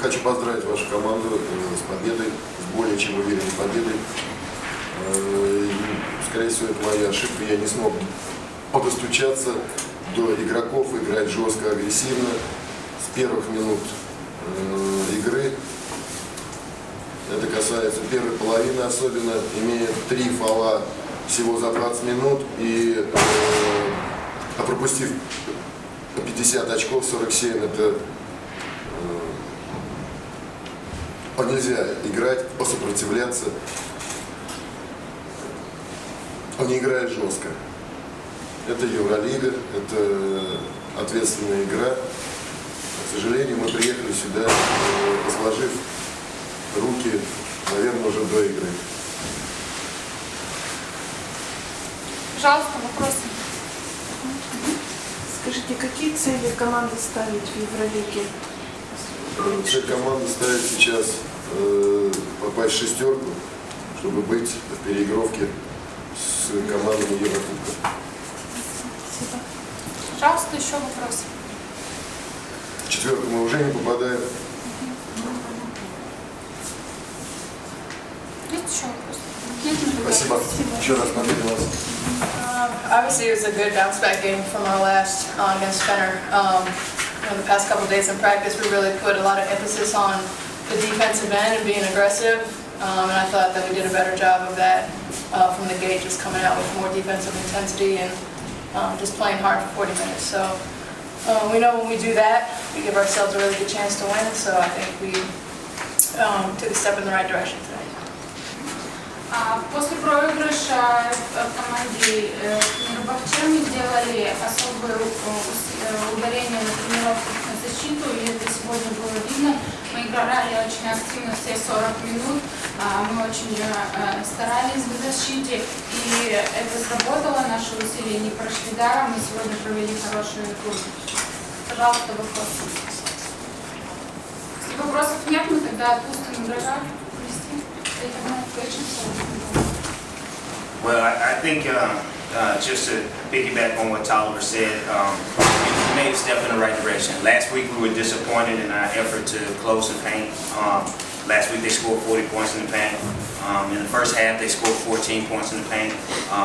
Хочу поздравить вашу команду с победой, с более чем уверенной победой. Скорее всего, это моя ошибка. Я не смог подостучаться до игроков, играть жестко, агрессивно. С первых минут игры. Это касается первой половины особенно. Имея 3 фола всего за 20 минут и пропустив 50 очков, 47, это нельзя играть, посопротивляться. Он не играет жестко. Это Евролига, это ответственная игра. К сожалению, мы приехали сюда, сложив руки, наверное, уже до игры. Пожалуйста, вопросы. Скажите, какие цели команды ставить в Евролиге? Цель команды ставит сейчас попасть в шестерку, чтобы быть в переигровке с командами Еврокубка. Спасибо. Пожалуйста, еще вопросы. В четверку мы уже не попадаем. Есть еще вопросы? Спасибо. Еще раз победа вас. Obviously, it was a good bounce-back game from our last against Fenner. The past couple of days in practice, we really put a lot of emphasis on the defensive end and being aggressive, and I thought that we did a better job of that from the gate, just coming out with more defensive intensity and just playing hard for 40 minutes. So we know when we do that, we give ourselves a really good chance to win, so I think we took a step in the right direction today. После проигрыша в команде тренера мы сделали особое ударение на тренировках на защиту, и это сегодня было видно. Мы играли очень активно все 40 минут, мы очень старались в защите, и это сработало, наши усилия не прошли даром, мы сегодня провели хорошую игру. Пожалуйста, вопросы. Если вопросов нет, мы тогда отпустим игрока. Well, I think just to piggyback on what Toливer said, we made a step in the right direction. Last week we were disappointed in our effort to close the paint. Last week they scored 40 points in the paint. In the first half they scored 14 points in the paint,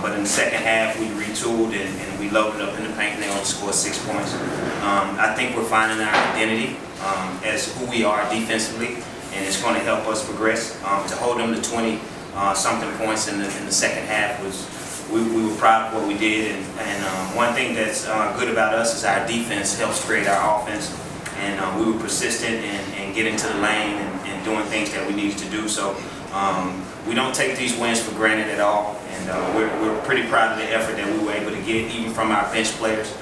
but in the second half we retooled and we loaded up in the paint and they only scored 6 points. I think we're finding our identity as who we are defensively, and it's going to help us progress. To hold them to 20-something points in the second half was, we were proud of what we did, and one thing that's good about us is our defense helps create our offense, and we were persistent in getting to the lane and doing things that we needed to do. So we don't take these wins for granted at all, and we're pretty proud of the effort that we were able to get, even from our bench players.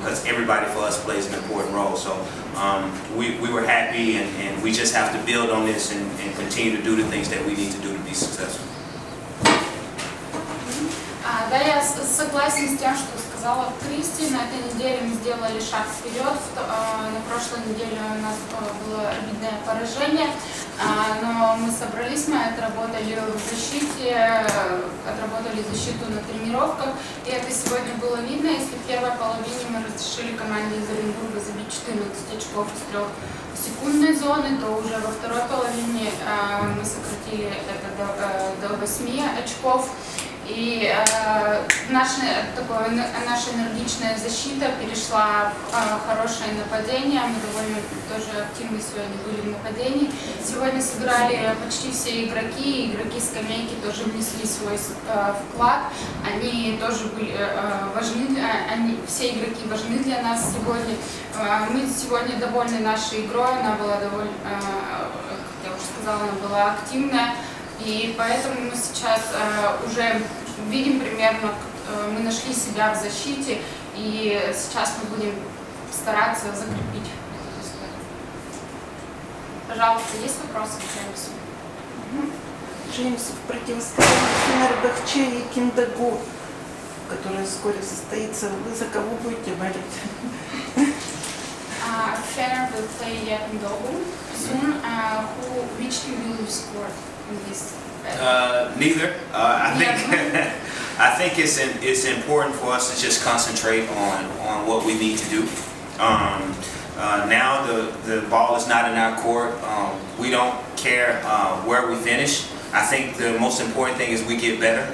Because everybody for us plays an important role. So we were happy, and we just have to build on this and continue to do the things that we need to do to be successful. Да, я согласен с тем, что сказала Кристи. На этой неделе мы сделали шаг вперед. На прошлой неделе у нас было обидное поражение, но мы собрались, мы отработали в защите, отработали защиту на тренировках, и это сегодня было видно. Если в первой половине мы разрешили команде из Оренбурга забить 14 очков из 3-секундной зоны, то уже во второй половине мы сократили это до 8 очков. И наша энергичная защита перешла в хорошее нападение. Мы довольно тоже активны сегодня были в нападении. Сегодня сыграли почти все игроки. Игроки скамейки тоже внесли свой вклад. Они тоже были важны, все игроки важны для нас сегодня. Мы сегодня довольны нашей игрой. Она была довольно, как я уже сказала, она была активная. И поэтому мы сейчас уже видим примерно, мы нашли себя в защите, и сейчас мы будем стараться закрепить эту историю. Пожалуйста, есть вопросы к Джеймсу? Джеймс, в противостоянии Фенербахче и Киндагу, которое вскоре состоится, вы за кого будете болеть? Fener will play Екатеринбург soon. Which team will you support in this? Neither. I think it's important for us to just concentrate on what we need to do. Now the ball is not in our court. We don't care where we finish. I think the most important thing is we get better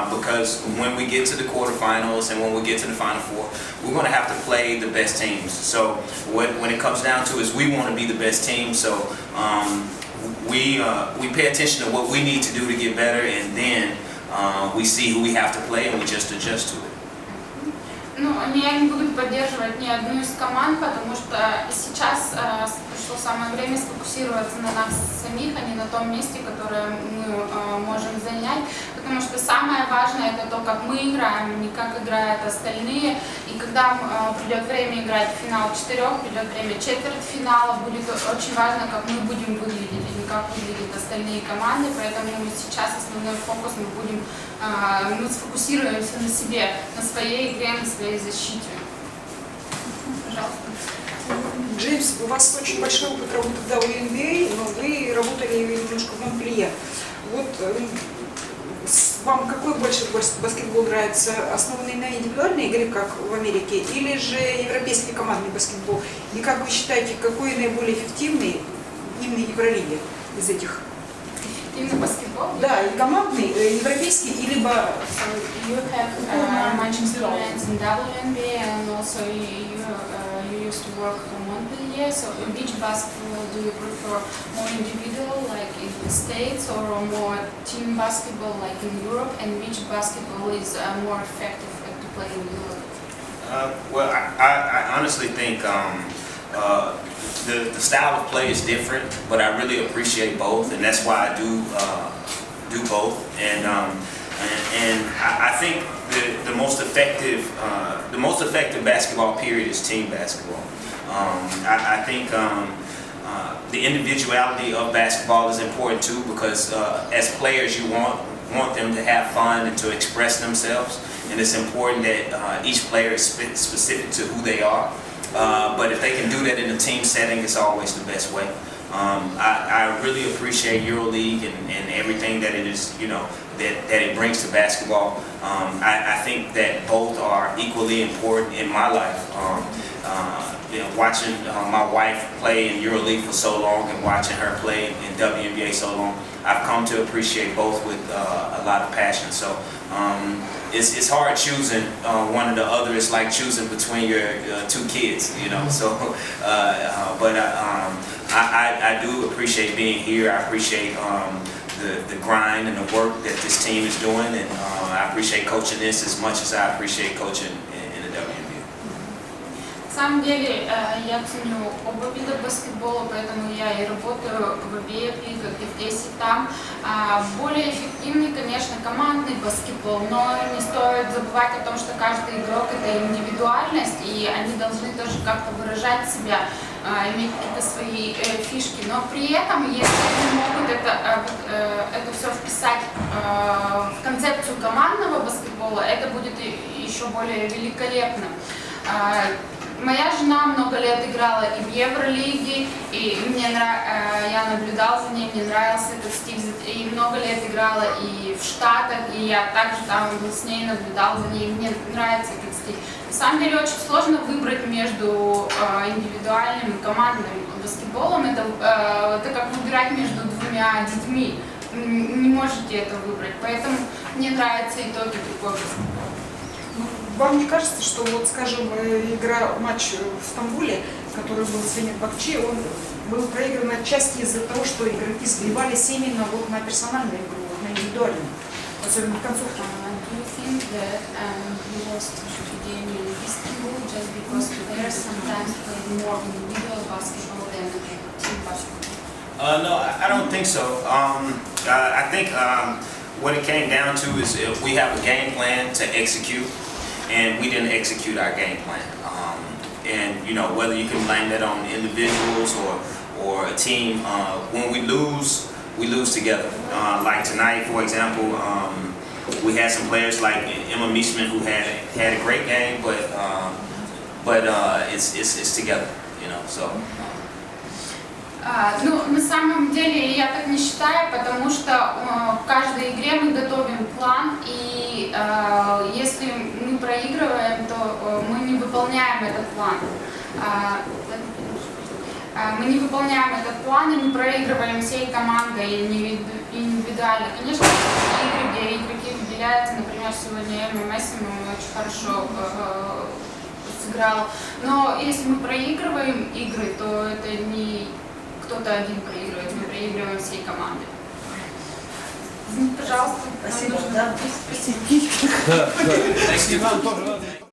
because when we get to the quarterfinals and when we get to the Final Four, we're going to have to play the best teams. So when it comes down to it, is we want to be the best team. So we pay attention to what we need to do to get better, and then we see who we have to play and we just adjust to it. Ну, я не буду поддерживать ни одну из команд, потому что сейчас пришло самое время сфокусироваться на нас самих, а не на том месте, которое мы можем занять. Потому что самое важное это то, как мы играем, не как играют остальные. И когда придет время играть в финал 4, придет время четвертьфинала, будет очень важно, как мы будем выглядеть, а не как выглядят остальные команды. Поэтому сейчас основной фокус мы сфокусируемся на себе, на своей игре, на своей защите. Пожалуйста. Джеймс, у вас очень большой опыт работы в WNBA, но вы работали немножко в Монпелье. Вот вам какой больше баскетбол нравится? Основанный на индивидуальной игре, как в Америке, или же европейский командный баскетбол? И как вы считаете, какой наиболее эффективный именно Евролиги из этих? Эффективный баскетбол? Да, и командный, европейский, и либо... So you have much experience in WNBA and also you used to work for Montpellier. So which basketball do you prefer? More individual, like in the States, or more team basketball, like in Europe? And which basketball is more effective to play in Europe? Well, I honestly think the style of play is different, but I really appreciate both, and that's why I do both. And I think the most effective basketball period is team basketball. I think the individuality of basketball is important too, because as players you want them to have fun and to express themselves, and it's important that each player is specific to who they are. But if they can do that in a team setting, it's always the best way. I really appreciate EuroLeague and everything that it is, that it brings to basketball. I think that both are equally important in my life. Watching my wife play in EuroLeague for so long and watching her play in WNBA so long, I've come to appreciate both with a lot of passion. So it's hard choosing one or the other. It's like choosing between your two kids, So, but I do appreciate being here. I appreciate the grind and the work that this team is doing, and I appreciate coaching this as much as I appreciate coaching in the WNBA. На самом деле я ценю оба вида баскетбола, поэтому я и работаю в обеих лигах, и здесь, и там. Более эффективный, конечно, командный баскетбол, но не стоит забывать о том, что каждый игрок — это индивидуальность, и они должны тоже как-то выражать себя, иметь какие-то свои фишки. Но при этом, если они могут это все вписать в концепцию командного баскетбола, это будет еще более великолепно. Моя жена много лет играла и в Евролиге, и я наблюдала за ней, мне нравился этот стиль, и много лет играла и в Штатах, и я также там с ней наблюдала за ней, и мне нравится этот стиль. На самом деле очень сложно выбрать между индивидуальным и командным баскетболом, это как выбирать между двумя детьми, не можете это выбрать, поэтому мне нравится и тот, и другой баскетбол. Вам не кажется, что вот, скажем, матч в Стамбуле, который был сегодня в Бакче, он был проигран отчасти из-за того, что игроки сгребались именно вот на персональную игру, на индивидуальную, особенно в концовке? No, I don't think so. I think what it came down to is if we have a game plan to execute, and we didn't execute our game plan. And whether you can blame that on individuals or a team, when we lose together. Like tonight, for example, we had some players like Emma Meishman who had a great game, but it's together, So. На самом деле я так не считаю, потому что в каждой игре мы готовим план, и если мы проигрываем, то мы не выполняем этот план. мы не выполняем этот план, и мы проигрываем всей командой индивидуально. Конечно, игры, где игроки выделяются, например, сегодня ММС очень хорошо сыграл. Но если мы проигрываем игры, то это не кто-то один проигрывает, мы проигрываем всей командой. Извините, пожалуйста. Спасибо. Нам нужно... Да. Спасибо. Вам тоже